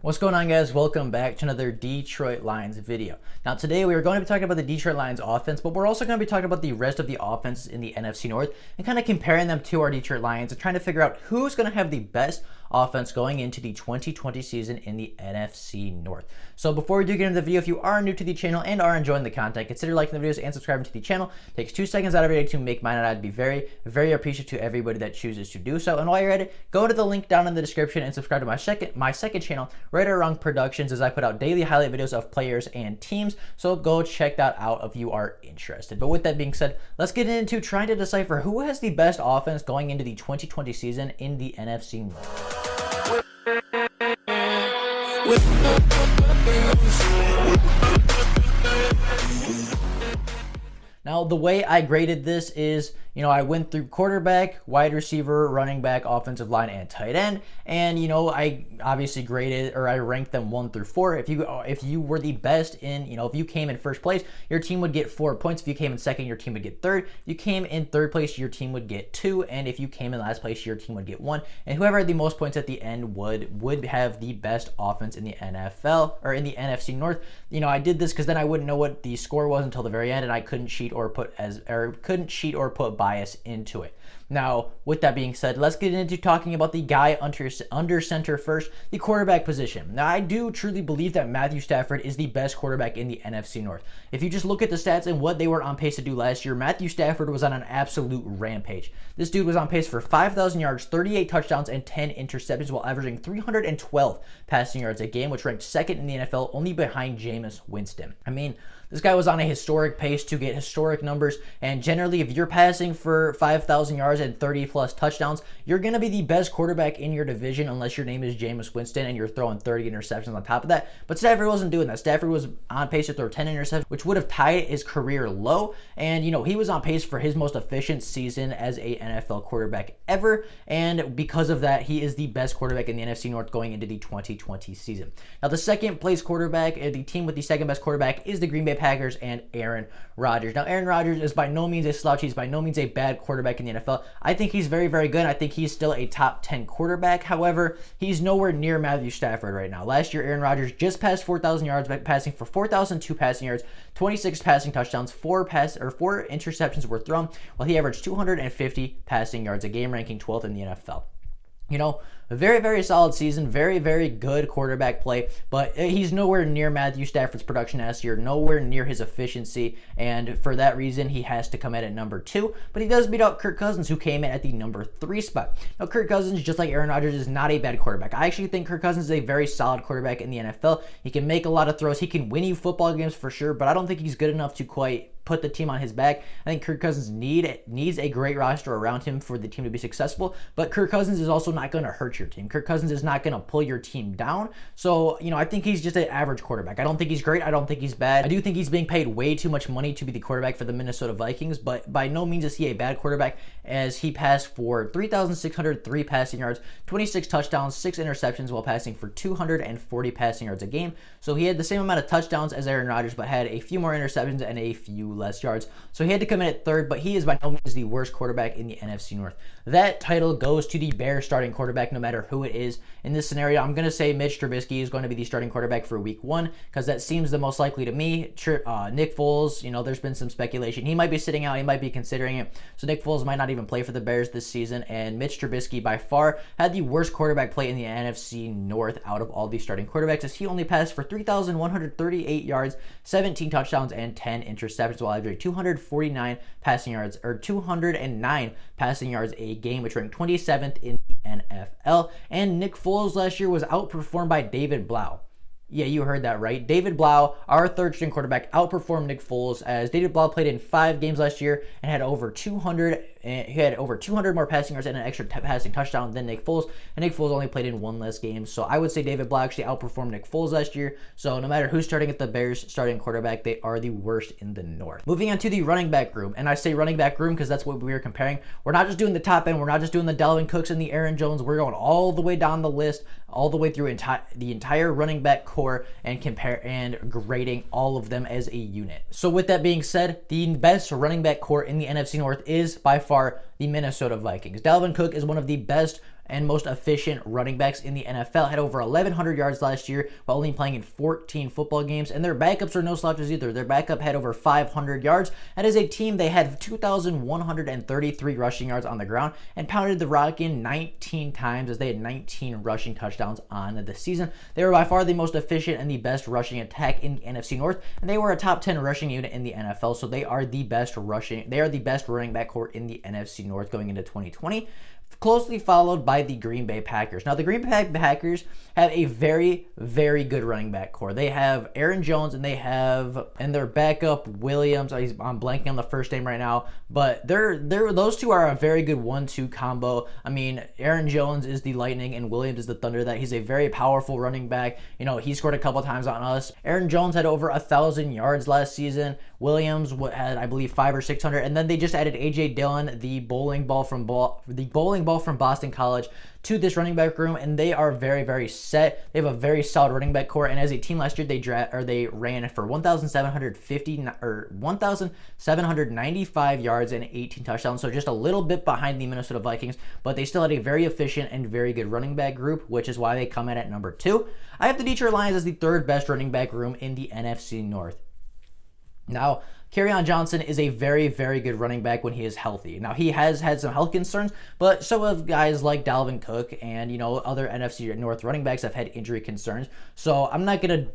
What's going on, guys? Welcome back to another Detroit Lions video. Now today we are going to be talking about the Detroit Lions offense, but we're also going to be talking about the rest of the offenses in the NFC North and kind of comparing them to our Detroit Lions and trying to figure out who's going to have the best offense going into the 2020 season in the NFC North. So before we do get into the video, if you are new to the channel and are enjoying the content, consider liking the videos and subscribing to the channel. It takes 2 seconds out of your day to make mine, and I'd be very, very appreciative to everybody that chooses to do so. And while you're at it, go to the link down in the description and subscribe to my second channel, Right or Wrong Productions, as I put out daily highlight videos of players and teams. So go check that out if you are interested. But with that being said, let's get into trying to decipher who has the best offense going into the 2020 season in the NFC North. Now, the way I graded this is, I went through quarterback, wide receiver, running back, offensive line, and tight end. And, I obviously graded, or I ranked them 1 through 4. If you were the best in, if you came in first place, your team would get 4 points. If you came in second, your team would get third. If you came in third place, your team would get 2. And if you came in last place, your team would get 1. And whoever had the most points at the end would have the best offense in the NFL, or in the NFC North. I did this because then I wouldn't know what the score was until the very end, and I couldn't cheat or put bias into it. Now, with that being said, let's get into talking about the guy under center first, the quarterback position. Now, I do truly believe that Matthew Stafford is the best quarterback in the NFC North. If you just look at the stats and what they were on pace to do last year, Matthew Stafford was on an absolute rampage. This dude was on pace for 5,000 yards, 38 touchdowns, and 10 interceptions while averaging 312 passing yards a game, which ranked second in the NFL, only behind Jameis Winston. This guy was on a historic pace to get historic numbers, and generally, if you're passing for 5,000 yards and 30-plus touchdowns, you're going to be the best quarterback in your division unless your name is Jameis Winston and you're throwing 30 interceptions on top of that. But Stafford wasn't doing that. Stafford was on pace to throw 10 interceptions, which would have tied his career low, and, he was on pace for his most efficient season as a NFL quarterback ever, and because of that, he is the best quarterback in the NFC North going into the 2020 season. Now, the second place quarterback, the team with the second best quarterback, is the Green Bay Packers and Aaron Rodgers. Now, Aaron Rodgers is by no means a slouch. He's by no means a bad quarterback in the NFL. I think he's very, very good. I think he's still a top 10 quarterback. However, he's nowhere near Matthew Stafford right now. Last year, Aaron Rodgers just passed 4,000 yards by passing for 4,002 passing yards, 26 passing touchdowns, 4 interceptions were thrown, while he averaged 250 passing yards a game, ranking 12th in the NFL. A very, very solid season, very, very good quarterback play, but he's nowhere near Matthew Stafford's production last year, nowhere near his efficiency, and for that reason, he has to come in at number 2, but he does beat out Kirk Cousins, who came in at the number 3 spot. Now, Kirk Cousins, just like Aaron Rodgers, is not a bad quarterback. I actually think Kirk Cousins is a very solid quarterback in the NFL. He can make a lot of throws. He can win you football games for sure, but I don't think he's good enough to quite put the team on his back. I think Kirk Cousins needs a great roster around him for the team to be successful, but Kirk Cousins is also not going to hurt your team. Kirk Cousins is not going to pull your team down. So, I think he's just an average quarterback. I don't think he's great. I don't think he's bad. I do think he's being paid way too much money to be the quarterback for the Minnesota Vikings, but by no means is he a bad quarterback, as he passed for 3,603 passing yards, 26 touchdowns, 6 interceptions while passing for 240 passing yards a game. So he had the same amount of touchdowns as Aaron Rodgers, but had a few more interceptions and a few less yards. So he had to come in at third, but he is by no means the worst quarterback in the NFC North. That title goes to the Bears starting quarterback, no matter who it is. In this scenario, I'm going to say Mitch Trubisky is going to be the starting quarterback for week 1, because that seems the most likely to me. Nick Foles, there's been some speculation. He might be sitting out. He might be considering it. So Nick Foles might not even play for the Bears this season, and Mitch Trubisky by far had the worst quarterback play in the NFC North out of all the starting quarterbacks, as he only passed for 3,138 yards, 17 touchdowns, and 10 interceptions while averaging 249 passing yards, or 209 passing yards a game, which ranked 27th in the NFL. And Nick Foles last year was outperformed by David Blau. Yeah, you heard that right. David Blau, our third-string quarterback, outperformed Nick Foles, as David Blau played in 5 games last year and had over 200 more passing yards and an extra passing touchdown than Nick Foles, and Nick Foles only played in 1 less game. So I would say David Blau actually outperformed Nick Foles last year. So no matter who's starting at the Bears starting quarterback, they are the worst in the North. Moving on to the running back room, and I say running back room because that's what we were comparing. We're not just doing the top end. We're not just doing the Dalvin Cooks and the Aaron Jones. We're going all the way down the list, all the way through the entire running back core, and grading all of them as a unit. So with that being said, the best running back core in the NFC North is by far the Minnesota Vikings. Dalvin Cook is one of the best and most efficient running backs in the NFL. Had over 1,100 yards last year while only playing in 14 football games, and their backups are no slouches either. Their backup had over 500 yards, and as a team, they had 2,133 rushing yards on the ground and pounded the rock in 19 times, as they had 19 rushing touchdowns on the season. They were by far the most efficient and the best rushing attack in the NFC North, and they were a top 10 rushing unit in the NFL, so they are the best running back core in the NFC North going into 2020, closely followed by the Green Bay Packers. Now, the Green Bay Packers have a very, very good running back core. They have Aaron Jones, and their backup Williams. I'm blanking on the first name right now, but those two are a very good 1-2 combo. I mean, Aaron Jones is the lightning and Williams is the thunder. That he's a very powerful running back. He scored a couple times on us. Aaron Jones had over 1,000 yards last season. Williams had, I believe, 500 or 600, and then they just added AJ Dillon, the bowling ball from Boston College, to this running back room, and they are very, very set. They have a very solid running back core, and as a team last year, they ran for 1,795 yards and 18 touchdowns, so just a little bit behind the Minnesota Vikings, but they still had a very efficient and very good running back group, which is why they come in at number 2. I have the Detroit Lions as the 3rd best running back room in the NFC North. Now, Kerryon Johnson is a very, very good running back when he is healthy. Now, he has had some health concerns, but so have guys like Dalvin Cook and, other NFC North running backs have had injury concerns. So I'm not going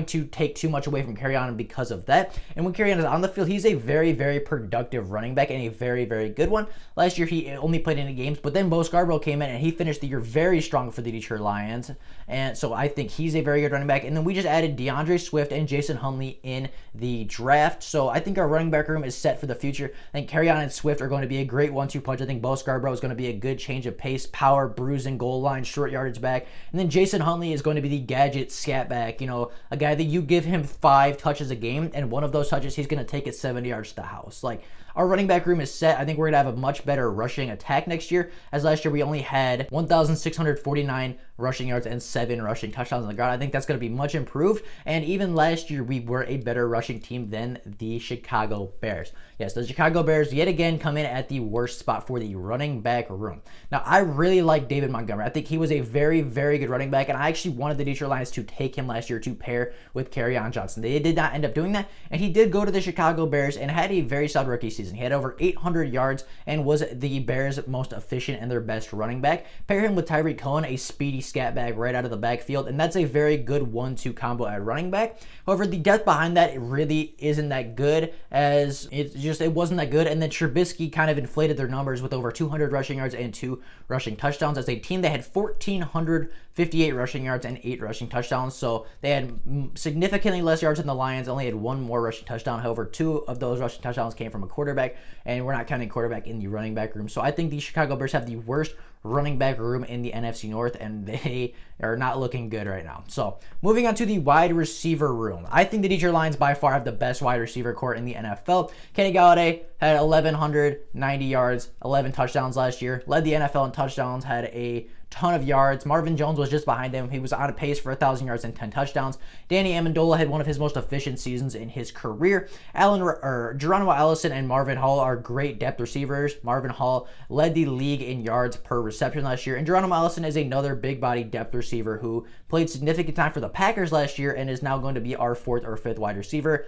to take too much away from Kerryon because of that. And when Kerryon is on the field, he's a very, very productive running back and a very, very good one. Last year, he only played in 8 games, but then Bo Scarborough came in and he finished the year very strong for the Detroit Lions. And so I think he's a very good running back. And then we just added DeAndre Swift and Jason Huntley in the draft. So I think our running back room is set for the future. I think Kerryon and Swift are going to be a great 1-2 punch. I think Bo Scarborough is going to be a good change of pace, power, bruising, goal line, short yardage back. And then Jason Huntley is going to be the gadget scat back, a guy that you give him 5 touches a game, and one of those touches, he's going to take it 70 yards to the house. Like, our running back room is set. I think we're going to have a much better rushing attack next year, as last year we only had 1,649 rushing yards and 7 rushing touchdowns on the ground. I think that's going to be much improved, and even last year we were a better rushing team than the Chicago Bears. Yes, the Chicago Bears yet again come in at the worst spot for the running back room. Now, I really like David Montgomery. I think he was a very, very good running back, and I actually wanted the Detroit Lions to take him last year to pair with Kerryon Johnson. They did not end up doing that, and he did go to the Chicago Bears and had a very solid rookie season. He had over 800 yards and was the Bears' most efficient and their best running back. Pair him with Tyreek Cohen, a speedy scat bag right out of the backfield, and that's a very good 1-2 combo at running back. However, the depth behind that, it really isn't that good, as it wasn't that good, and then Trubisky kind of inflated their numbers with over 200 rushing yards and 2 rushing touchdowns. As a team, they had 1,458 rushing yards and 8 rushing touchdowns, so they had significantly less yards than the Lions, only had 1 more rushing touchdown. However, 2 of those rushing touchdowns came from a quarterback, and we're not counting quarterback in the running back room. So I think the Chicago Bears have the worst running back room in the NFC North, and they are not looking good right now. So moving on to the wide receiver room. I think the Detroit Lions by far have the best wide receiver core in the NFL. Kenny Golladay had 1,190 yards, 11 touchdowns last year, led the NFL in touchdowns, had a ton of yards. Marvin Jones was just behind him. He was on a pace for 1,000 yards and 10 touchdowns. Danny Amendola had one of his most efficient seasons in his career. Geronimo Allison and Marvin Hall are great depth receivers. Marvin Hall led the league in yards per reception last year, and Geronimo Allison is another big body depth receiver who played significant time for the Packers last year and is now going to be our 4th or 5th wide receiver.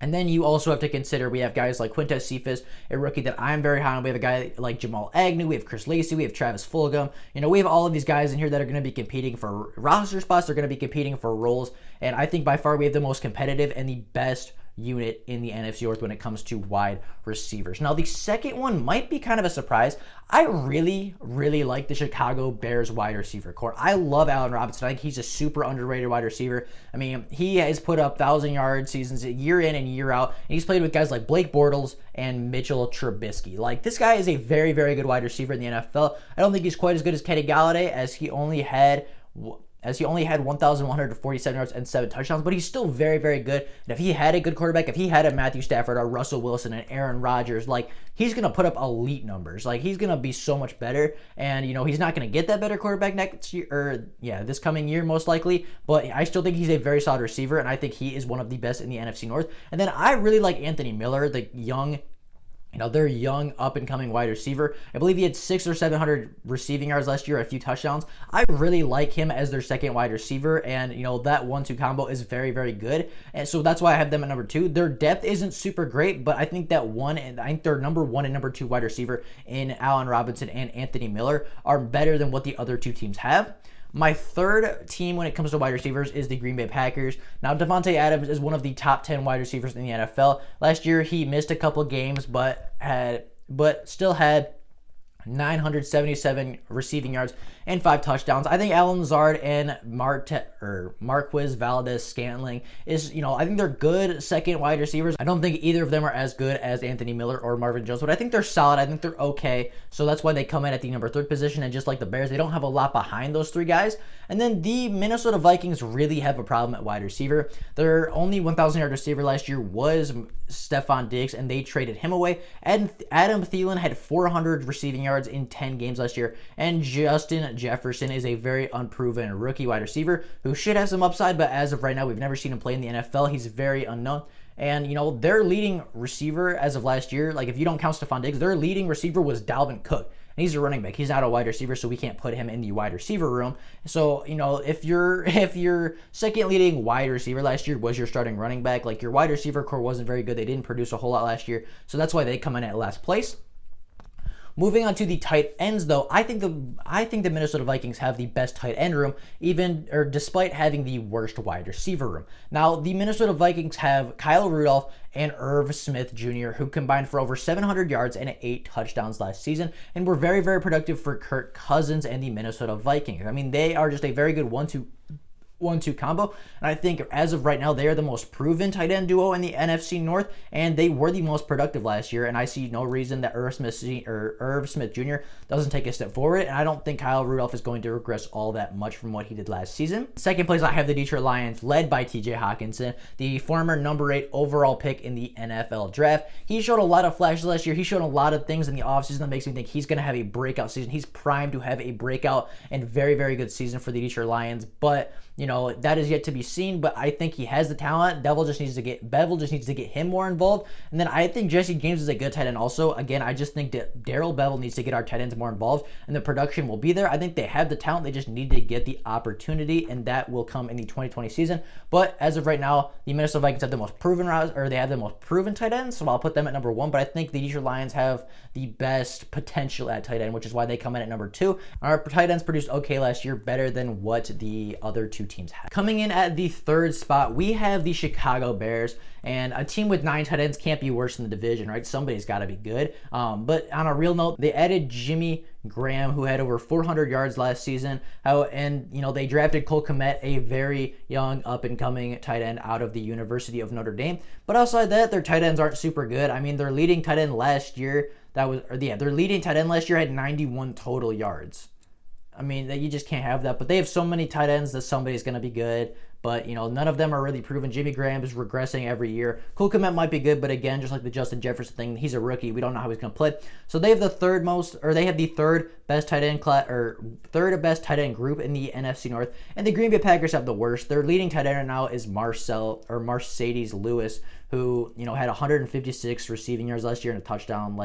And then you also have to consider we have guys like Quintez Cephas, a rookie that I'm very high on. We have a guy like Jamal Agnew. We have Chris Lacey. We have Travis Fulgham. We have all of these guys in here that are going to be competing for roster spots. They're going to be competing for roles. And I think by far we have the most competitive and the best unit in the NFC North when it comes to wide receivers. Now, the second one might be kind of a surprise. I really, really like the Chicago Bears wide receiver core. I love Allen Robinson. I think he's a super underrated wide receiver. I mean, he has put up 1,000-yard seasons year in and year out, and he's played with guys like Blake Bortles and Mitchell Trubisky. Like, this guy is a very, very good wide receiver in the NFL. I don't think he's quite as good as Kenny Golladay, as he only had 1,147 yards and 7 touchdowns, but he's still very, very good. And if he had a good quarterback, if he had a Matthew Stafford or Russell Wilson and Aaron Rodgers, like, he's going to put up elite numbers. Like, he's going to be so much better. And, he's not going to get that better quarterback next year, or this coming year most likely, but I still think he's a very solid receiver, and I think he is one of the best in the NFC North. And then I really like Anthony Miller, the young Their young up-and-coming wide receiver. I believe he had 600 or 700 receiving yards last year, a few touchdowns. I really like him as their second wide receiver, and that 1-2 combo is very, very good. And so that's why I have them at number 2. Their depth isn't super great, but I think that I think their number 1 and number 2 wide receiver in Allen Robinson and Anthony Miller are better than what the other two teams have. My third team when it comes to wide receivers is the Green Bay Packers. Now, Devontae Adams is one of the top 10 wide receivers in the NFL. Last year, he missed a couple games, but still had 977 receiving yards and 5 touchdowns. I think Allen Lazard and Marquez Valdez-Scantling is, I think they're good second wide receivers. I don't think either of them are as good as Anthony Miller or Marvin Jones, but I think they're solid. I think they're okay. So that's why they come in at the number 3 position. And just like the Bears, they don't have a lot behind those 3 guys. And then the Minnesota Vikings really have a problem at wide receiver. Their only 1,000-yard receiver last year was Stephon Diggs, and they traded him away. And Adam Thielen had 400 receiving yards in 10 games last year. And Justin Jefferson is a very unproven rookie wide receiver who should have some upside, but as of right now, we've never seen him play in the NFL. He's very unknown. And, their leading receiver as of last year, like if you don't count Stephon Diggs, their leading receiver was Dalvin Cook. And he's a running back. He's not a wide receiver, so we can't put him in the wide receiver room. So, if your second leading wide receiver last year was your starting running back, like your wide receiver core wasn't very good. They didn't produce a whole lot last year. So that's why they come in at last place. Moving on to the tight ends, though, I think the Minnesota Vikings have the best tight end room, despite having the worst wide receiver room. Now, the Minnesota Vikings have Kyle Rudolph and Irv Smith Jr., who combined for over 700 yards and 8 touchdowns last season, and were very, very productive for Kirk Cousins and the Minnesota Vikings. I mean, they are just a very good 1-2 combo, and I think as of right now they are the most proven tight end duo in the NFC North, and they were the most productive last year, and I see no reason that Irv Smith Jr. doesn't take a step forward, and I don't think Kyle Rudolph is going to regress all that much from what he did last season. Second place, I have the Detroit Lions, led by TJ Hawkinson, the former number 8 overall pick in the NFL draft. He showed a lot of flashes last year. He showed a lot of things in the offseason that makes me think he's going to have a breakout season. He's primed to have a breakout and very, very good season for the Detroit Lions, but that is yet to be seen, but I think he has the talent. Bevel just needs to get him more involved. And then I think Jesse James is a good tight end also. Again, I just think that Darrell Bevel needs to get our tight ends more involved, and the production will be there. I think they have the talent. They just need to get the opportunity, and that will come in the 2020 season. But as of right now, the Minnesota Vikings have the most proven tight ends, so I'll put them at number 1. But I think the Detroit Lions have the best potential at tight end, which is why they come in at number 2. Our tight ends produced okay last year, better than what the other two teams have. Coming in at the 3rd spot, we have the Chicago Bears, and a team with 9 tight ends can't be worse in the division, right? Somebody's got to be good. But on a real note, they added Jimmy Graham, who had over 400 yards last season. They drafted Cole Kmet, a very young up-and-coming tight end out of the University of Notre Dame. But outside that, their tight ends aren't super good. I mean, their leading tight end last year had 91 total yards. I mean, you just can't have that. But they have so many tight ends that somebody's going to be good. But, none of them are really proven. Jimmy Graham is regressing every year. Cole Kmet might be good, but again, just like the Justin Jefferson thing, he's a rookie. We don't know how he's going to play. So they have the third best tight end third best tight end group in the NFC North. And the Green Bay Packers have the worst. Their leading tight end right now is Mercedes Lewis, who, had 156 receiving yards last year and a touchdown.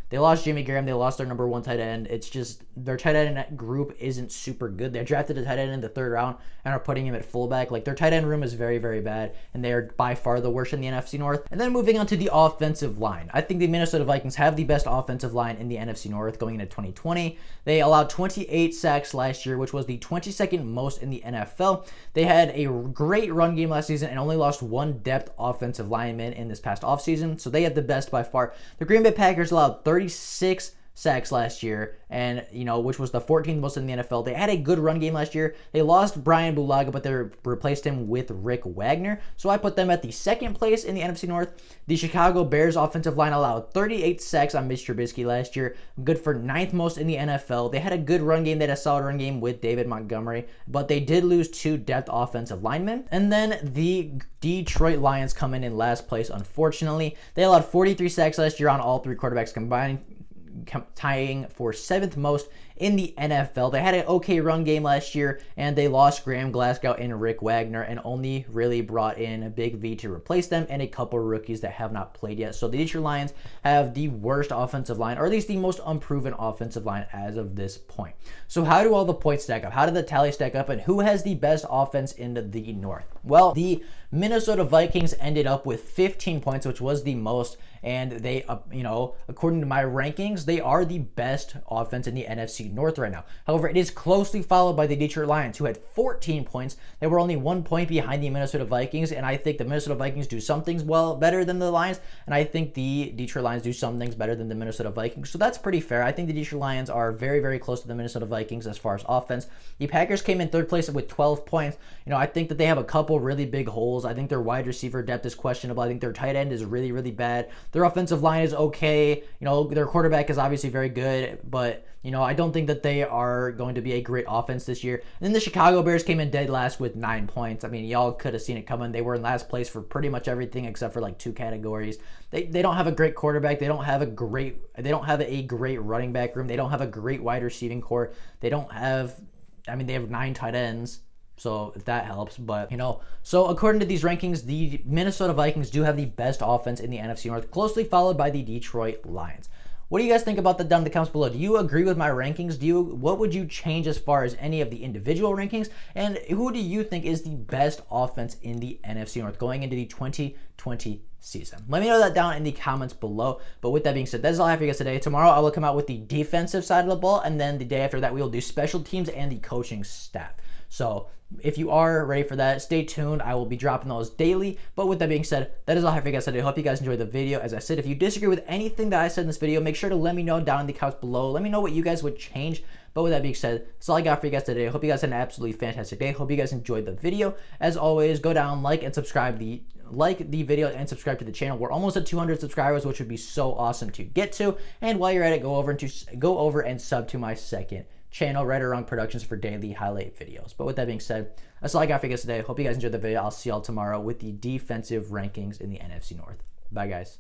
They lost Jimmy Graham. They lost their number 1 tight end. It's just their tight end group isn't super good. They drafted a tight end in the 3rd round and are putting him at fullback. Their tight end room is very, very bad, and they are by far the worst in the NFC North. And then moving on to the offensive line. I think the Minnesota Vikings have the best offensive line in the NFC North going into 2020. They allowed 28 sacks last year, which was the 22nd most in the NFL. They had a great run game last season and only lost 1 depth offensive lineman in this past offseason, so they have the best by far. The Green Bay Packers allowed 36 sacks last year, and which was the 14th most in the NFL. They had a good run game last year. They lost Brian Bulaga, but they replaced him with Rick Wagner. So I put them at the 2nd place in the NFC North. The Chicago Bears offensive line allowed 38 sacks on Mitch Trubisky last year, good for 9th most in the NFL. They had a good run game. They had a solid run game with David Montgomery, but they did lose 2 depth offensive linemen. And then the Detroit Lions come in last place, unfortunately. They allowed 43 sacks last year on all 3 quarterbacks combined, tying for 7th most in the NFL. They had an okay run game last year, and they lost Graham Glasgow and Rick Wagner and only really brought in a Big V to replace them and a couple rookies that have not played yet. So the Detroit Lions have the worst offensive line, or at least the most unproven offensive line as of this point. So how do all the points stack up? How did the tally stack up, and who has the best offense in the North? Well, the Minnesota Vikings ended up with 15 points, which was the most, and they, according to my rankings, they are the best offense in the NFC North right now. However, it is closely followed by the Detroit Lions, who had 14 points. They were only 1 point behind the Minnesota Vikings, and I think the Minnesota Vikings do some things better than the Lions, and I think the Detroit Lions do some things better than the Minnesota Vikings. So that's pretty fair. I think the Detroit Lions are very, very close to the Minnesota Vikings as far as offense. The Packers came in third place with 12 points. I think that they have a couple really big holes. I think their wide receiver depth is questionable. I think their tight end is really, really bad. Their offensive line is okay. Their quarterback is obviously very good, but I don't think that they are going to be a great offense this year. And then the Chicago Bears came in dead last with 9 points. I mean, y'all could have seen it coming. They were in last place for pretty much everything except for like 2 categories. They don't have a great quarterback. They don't have a great running back room. They don't have a great wide receiving core. They have 9 tight ends. So if that helps, but so according to these rankings, the Minnesota Vikings do have the best offense in the NFC North, closely followed by the Detroit Lions. What do you guys think about that down in the comments below? Do you agree with my rankings? What would you change as far as any of the individual rankings? And who do you think is the best offense in the NFC North going into the 2020 season? Let me know that down in the comments below. But with that being said, that's all I have for you guys today. Tomorrow I will come out with the defensive side of the ball, and then the day after that we will do special teams and the coaching staff. So if you are ready for that, stay tuned. I will be dropping those daily. But with that being said, that is all I have for you guys today. I hope you guys enjoyed the video. As I said, if you disagree with anything that I said in this video, make sure to let me know down in the comments below. Let me know what you guys would change. But with that being said, that's all I got for you guys today. I hope you guys had an absolutely fantastic day. Hope you guys enjoyed the video. As always, go down, like the video and subscribe to the channel. We're almost at 200 subscribers, which would be so awesome to get to. And while you're at it, go over and sub to my second channel, Right or Wrong Productions, for daily highlight videos. But with that being said, that's all I got for you guys today. Hope you guys enjoyed the video. I'll see y'all tomorrow with the defensive rankings in the NFC North. Bye, guys.